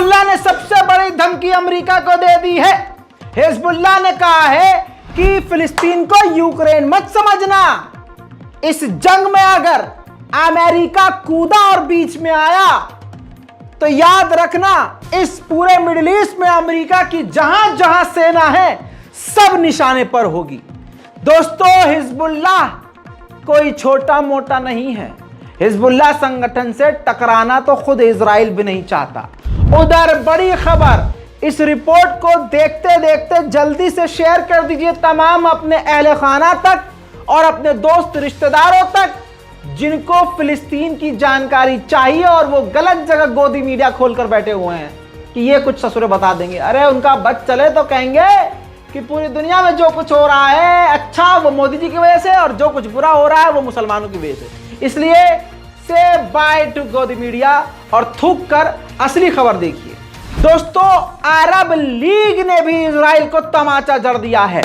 Hezbollah ने सबसे बड़ी धमकी अमेरिका को दे दी है। हिजबुल्लाह ने कहा है कि फिलिस्तीन को यूक्रेन मत समझना। इस जंग में अगर अमेरिका कूदा और बीच में आया तो याद रखना, इस पूरे मिडिल ईस्ट में अमेरिका की जहां जहां सेना है सब निशाने पर होगी। दोस्तों, हिजबुल्लाह कोई छोटा मोटा नहीं है। हिजबुल्लाह संगठन से टकराना तो खुद इजराइल भी नहीं चाहता। उधर बड़ी खबर, इस रिपोर्ट को देखते देखते जल्दी से शेयर कर दीजिए तमाम अपने अहले खाना तक और अपने दोस्त रिश्तेदारों तक जिनको फिलिस्तीन की जानकारी चाहिए और वो गलत जगह गोदी मीडिया खोलकर बैठे हुए हैं कि ये कुछ ससुरे बता देंगे। अरे उनका बच चले तो कहेंगे कि पूरी दुनिया में जो कुछ हो रहा है अच्छा वो मोदी जी की वजह से और जो कुछ बुरा हो रहा है वो मुसलमानों की वजह से। इसलिए से बाय टू गोदी मीडिया और थूक कर असली खबर देखिए। दोस्तों, अरब लीग ने भी इजराइल को तमाचा जड़ दिया है।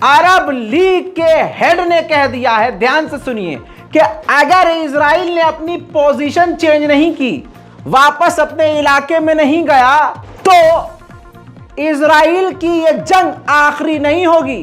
अरब लीग के हेड ने कह दिया है, ध्यान से सुनिए, कि अगर इजराइल ने अपनी पोजीशन चेंज नहीं की, वापस अपने इलाके में नहीं गया, तो इजराइल की यह जंग आखिरी नहीं होगी।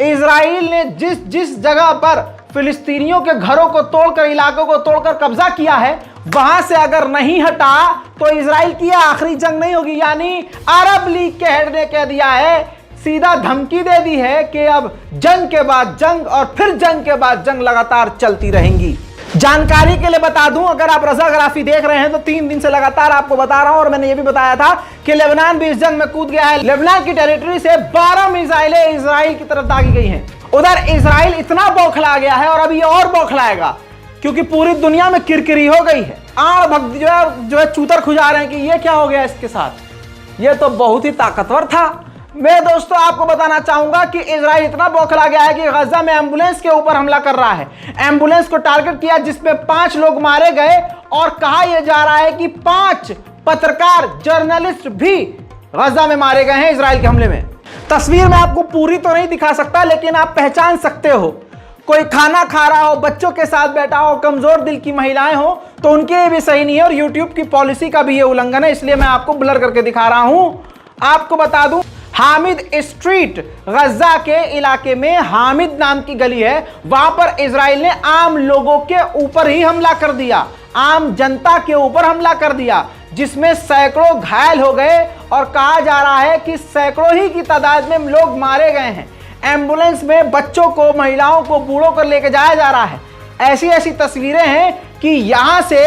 इजराइल ने जिस जिस जगह पर फिलिस्तीनियों के घरों को तोड़कर, इलाकों को तोड़कर कब्जा किया है, वहां से अगर नहीं हटा तो इजराइल की आखिरी जंग नहीं होगी। यानी अरब लीग के हेड ने कह दिया है, सीधा धमकी दे दी है कि अब जंग के बाद जंग और फिर जंग के बाद जंग लगातार चलती रहेंगी। जानकारी के लिए बता दूं, अगर आप रजाग्राफी देख रहे हैं तो 3 दिन से लगातार आपको बता रहा हूं और मैंने ये भी बताया था कि लेबनान भी इस जंग में कूद गया है। लेबनान की टेरिटरी से 12 मिसाइलें इजराइल की तरफ दागी गई हैं। उधर इजराइल इतना बौखला गया है और अभी और बौखलाएगा क्योंकि पूरी दुनिया में किरकिरी हो गई है। आड़ भक्त जो है चूतर खुजा रहे हैं कि ये क्या हो गया इसके साथ, ये तो बहुत ही ताकतवर था। मैं दोस्तों आपको बताना चाहूंगा कि इजराइल इतना बौखला गया है कि गजा में एम्बुलेंस के ऊपर हमला कर रहा है। एम्बुलेंस को टारगेट किया जिसमें 5 लोग मारे गए और कहा यह जा रहा है कि 5 पत्रकार जर्नलिस्ट भी गजा में मारे गए हैं इजराइल के हमले में। तस्वीर में आपको पूरी तो नहीं दिखा सकता लेकिन आप पहचान सकते हो। कोई खाना खा रहा हो, बच्चों के साथ बैठा हो, कमजोर दिल की महिलाएं हो तो उनके लिए भी सही नहीं है और यूट्यूब की पॉलिसी का भी ये उल्लंघन है, इसलिए मैं आपको ब्लर करके दिखा रहा हूं। आपको बता दूं, हामिद स्ट्रीट गजा के इलाके में हामिद नाम की गली है, वहां पर इजराइल ने आम लोगों के ऊपर ही हमला कर दिया, आम जनता के ऊपर हमला कर दिया, जिसमें सैकड़ों घायल हो गए और कहा जा रहा है कि सैकड़ों ही की तादाद में लोग मारे गए हैं। एम्बुलेंस में बच्चों को, महिलाओं को, बूढ़ों को लेकर जाया जा रहा है। ऐसी ऐसी तस्वीरें हैं कि यहां से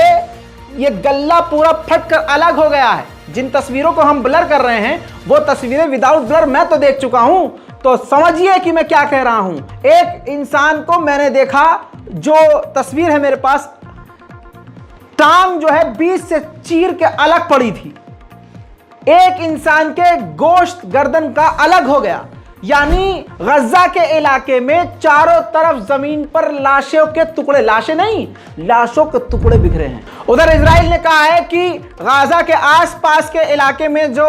ये गल्ला पूरा फटकर अलग हो गया है। जिन तस्वीरों को हम ब्लर कर रहे हैं वो तस्वीरें विदाउट ब्लर मैं तो देख चुका हूं, तो समझिए कि मैं क्या कह रहा हूं। एक इंसान को मैंने देखा, जो तस्वीर है मेरे पास, टांग जो है बीच से चीर के अलग पड़ी थी। एक इंसान के गोश्त गर्दन का अलग हो गया। यानी गजा के इलाके में चारों तरफ जमीन पर लाशों के टुकड़े, लाशें नहीं, लाशों के टुकड़े बिखरे हैं। उधर इजराइल ने कहा है कि गजा के आसपास के इलाके में जो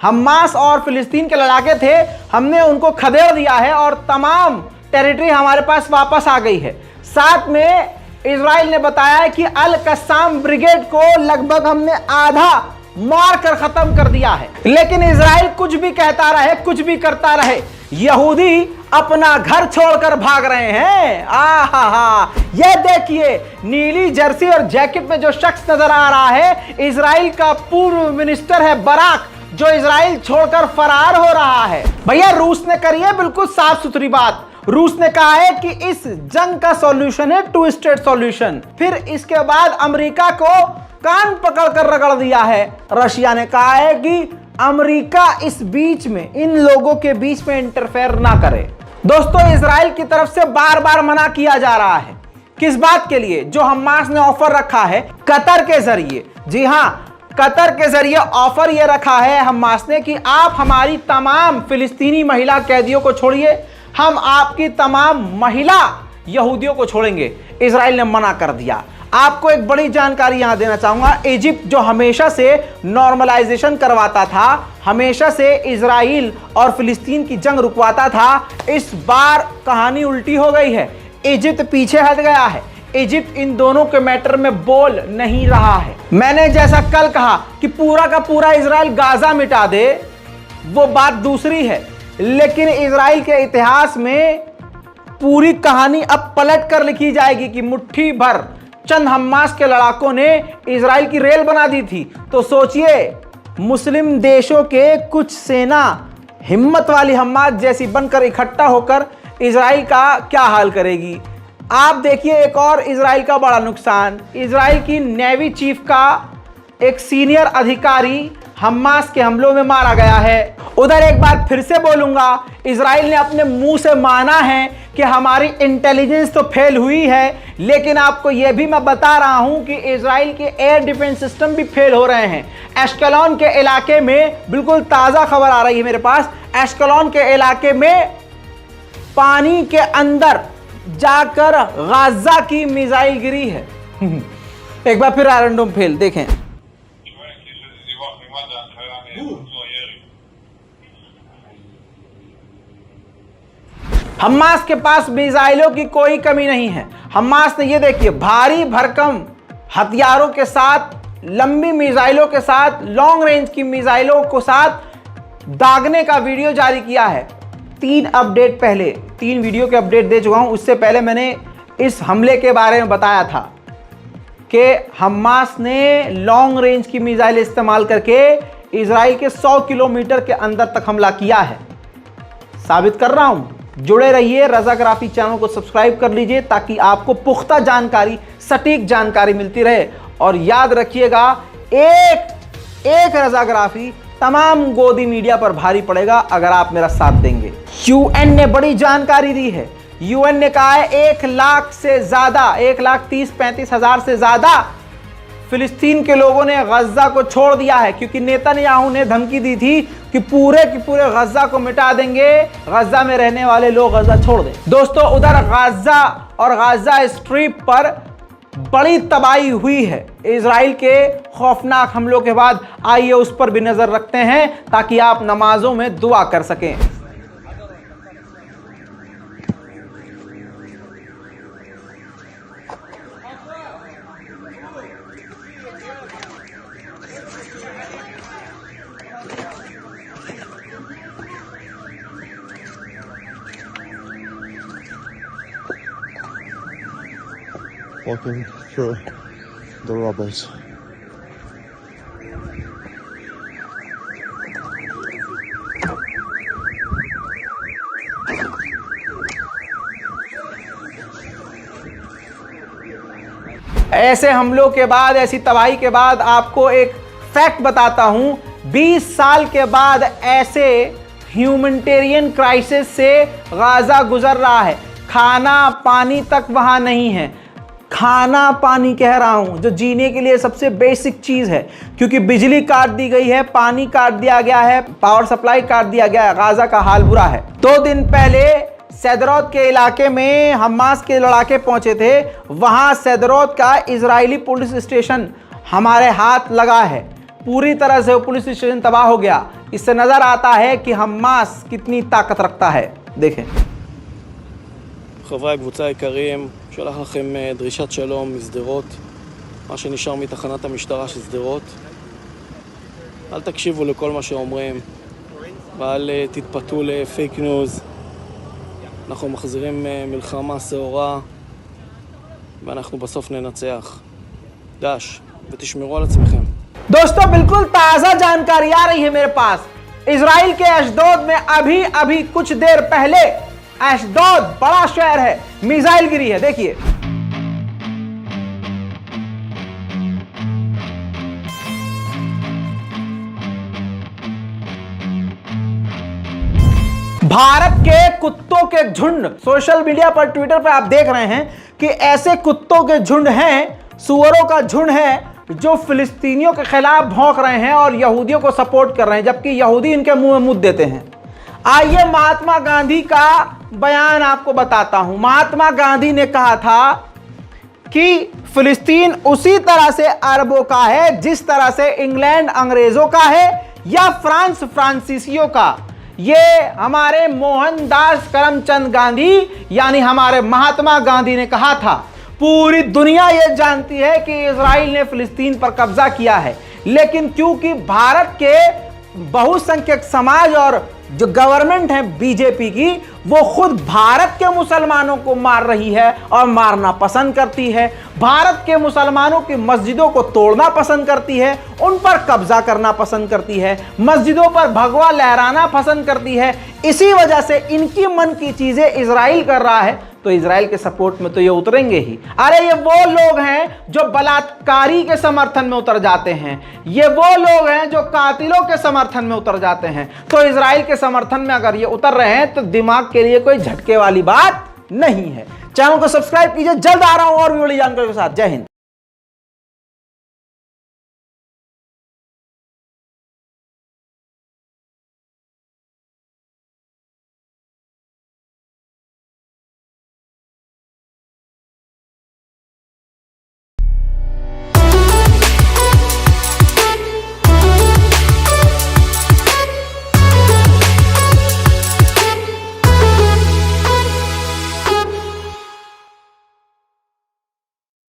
हमास और फिलिस्तीन के लड़ाके थे, हमने उनको खदेड़ दिया है और तमाम टेरिटरी हमारे पास वापस आ गई है। साथ में इजराइल ने बताया है कि अल कस्साम ब्रिगेड को लगभग हमने आधा मार कर खत्म कर दिया है। लेकिन इजराइल कुछ भी कहता रहे, कुछ भी करता रहे, यहूदी अपना घर छोड़कर भाग रहे हैं। आहा, ये देखिए, नीली जर्सी और जैकेट में जो शख्स नजर आ रहा है, इजराइल का पूर्व मिनिस्टर है बराक, जो इजराइल छोड़कर फरार हो रहा है। भैया, रूस ने करी है बिल्कुल साफ सुथरी बात। रूस ने कहा है कि इस जंग का सॉल्यूशन है 2 स्टेट सॉल्यूशन। फिर इसके बाद अमेरिका को कान पकड़कर रगड़ दिया है। रशिया ने कहा है कि अमेरिका इस बीच में, इन लोगों के बीच में इंटरफेयर ना करे। दोस्तों, इजराइल की तरफ से बार बार मना किया जा रहा है। किस बात के लिए? जो हमास ने ऑफर रखा है कतर के जरिए। जी हां, कतर के जरिए ऑफर यह रखा है हमास ने कि आप हमारी तमाम फिलिस्तीनी महिला कैदियों को छोड़िए, हम आपकी तमाम महिला यहूदियों को छोड़ेंगे। इजराइल ने मना कर दिया। आपको एक बड़ी जानकारी यहां देना चाहूंगा, इजिप्ट जो हमेशा से नॉर्मलाइजेशन करवाता था, हमेशा से इजराइल और फिलिस्तीन की जंग रुकवाता था, इस बार कहानी उल्टी हो गई है। इजिप्ट पीछे हट गया है। इजिप्ट इन दोनों के मैटर में बोल नहीं रहा है। मैंने जैसा कल कहा कि पूरा का पूरा इजराइल गाजा मिटा दे, वो बात दूसरी है, लेकिन इजराइल के इतिहास में पूरी कहानी अब पलट कर लिखी जाएगी कि मुट्ठी भर चंद हमास के लड़ाकों ने इजराइल की रेल बना दी थी। तो सोचिए, मुस्लिम देशों के कुछ सेना हिम्मत वाली हमास जैसी बनकर इकट्ठा होकर इजराइल का क्या हाल करेगी। आप देखिए एक और इजराइल का बड़ा नुकसान, इजराइल की नेवी चीफ का एक सीनियर अधिकारी हमास के हमलों में मारा गया है। उधर एक बात फिर से बोलूंगा, इजराइल ने अपने मुंह से माना है कि हमारी इंटेलिजेंस तो फेल हुई है, लेकिन आपको यह भी मैं बता रहा हूं कि इजराइल के एयर डिफेंस सिस्टम भी फेल हो रहे हैं। एश्केलॉन के इलाके में बिल्कुल ताज़ा खबर आ रही है मेरे पास, एश्केलॉन के इलाके में पानी के अंदर जाकर गाजा की मिसाइल गिरी है। एक बार फिर आयरन डोम फेल, देखें। हमास के पास मिसाइलों की कोई कमी नहीं है। हमास ने ये देखिए भारी भरकम हथियारों के साथ, लंबी मिसाइलों के साथ, लॉन्ग रेंज की मिसाइलों को साथ दागने का वीडियो जारी किया है। 3 वीडियो के अपडेट दे चुका हूं। उससे पहले मैंने इस हमले के बारे में बताया था कि हमास ने लॉन्ग रेंज की मिसाइल इस्तेमाल करके इजराइल के 100 किलोमीटर के अंदर तक हमला किया है। साबित कर रहा हूं, जुड़े रहिए। रज़ाग्राफी चैनल को सब्सक्राइब कर लीजिए ताकि आपको पुख्ता जानकारी, सटीक जानकारी मिलती रहे। और याद रखिएगा, एक रज़ाग्राफी तमाम गोदी मीडिया पर भारी पड़ेगा अगर आप मेरा साथ देंगे। यूएन ने बड़ी जानकारी दी है। यूएन ने कहा है 1 लाख से ज्यादा, 1,30,35,000 से ज्यादा फिलिस्तीन के लोगों ने गजा को छोड़ दिया है, क्योंकि नेतन्याहू ने धमकी दी थी कि पूरे के पूरे गजा को मिटा देंगे, गजा में रहने वाले लोग गजा छोड़ दें। दोस्तों, उधर गजा और गजा स्ट्रिप पर बड़ी तबाही हुई है इजराइल के खौफनाक हमलों के बाद। आइए उस पर भी नजर रखते हैं ताकि आप नमाजों में दुआ कर सकें। Walking through the rubbles. ऐसे हमलों के बाद, ऐसी तबाही के बाद आपको एक फैक्ट बताता हूं। 20 साल के बाद ऐसे ह्यूमैनिटेरियन क्राइसिस से गाजा गुजर रहा है। खाना पानी तक वहां नहीं है। खाना पानी कह रहा हूं, जो जीने के लिए सबसे बेसिक चीज है, क्योंकि बिजली काट दी गई है, पानी काट दिया गया है, पावर सप्लाई काट दिया गया है। गाजा का हाल बुरा है। 2 दिन पहले सदरोत के इलाके में हमास के लड़ाके पहुंचे थे। वहां सदरोत का इजरायली पुलिस स्टेशन हमारे हाथ लगा है। पूरी तरह से वो पुलिस स्टेशन तबाह हो गया। इससे नजर आता है कि हमास कितनी ताकत रखता है। देखें। חברי הקבוצה היקרים, שולח לכם דרישת שלום משדרות, מה שנשאר מתחנת המשטרה של שדרות. אל תקשיבו לכל מה שאומרים, ואל תתפתו לפייק ניוז. אנחנו מחזירים מלחמה סעורה, ואנחנו בסוף ננצח. דש, ותשמרו על עצמכם. दोस्तों, बिल्कुल ताजा जानकारी आ रही है मेरे पास। इजराइल के अशदोद में अभी कुछ देर पहले, अशदोद बड़ा शहर है, मिसाइल गिरी है। देखिए, भारत के कुत्तों के झुंड, सोशल मीडिया पर, ट्विटर पर आप देख रहे हैं कि ऐसे कुत्तों के झुंड हैं, सुअरों का झुंड है, जो फिलिस्तीनियों के खिलाफ भौंक रहे हैं और यहूदियों को सपोर्ट कर रहे हैं, जबकि यहूदी इनके मुंह में मुद्द देते हैं। आइए महात्मा गांधी का बयान आपको बताता हूं। महात्मा गांधी ने कहा था कि फिलिस्तीन उसी तरह से अरबों का है जिस तरह से इंग्लैंड अंग्रेजों का है या फ्रांस फ्रांसीसियों का। ये हमारे मोहनदास करमचंद गांधी यानी हमारे महात्मा गांधी ने कहा था। पूरी दुनिया यह जानती है कि इजराइल ने फिलिस्तीन पर कब्जा किया है, लेकिन क्योंकि भारत के बहुसंख्यक समाज और जो गवर्नमेंट है बीजेपी की, वो खुद भारत के मुसलमानों को मार रही है और मारना पसंद करती है, भारत के मुसलमानों की मस्जिदों को तोड़ना पसंद करती है, उन पर कब्जा करना पसंद करती है, मस्जिदों पर भगवा लहराना पसंद करती है। इसी वजह से इनकी मन की चीजें इजराइल कर रहा है, तो इजराइल के सपोर्ट में तो ये उतरेंगे ही। अरे ये वो लोग हैं जो बलात्कारी के समर्थन में उतर जाते हैं, ये वो लोग हैं जो कातिलों के समर्थन में उतर जाते हैं। तो इजराइल के समर्थन में अगर ये उतर रहे हैं तो दिमाग के लिए कोई झटके वाली बात नहीं है। चैनल को सब्सक्राइब कीजिए, जल्द आ रहा हूं और भी बड़ी जानकारी के साथ। जय हिंद।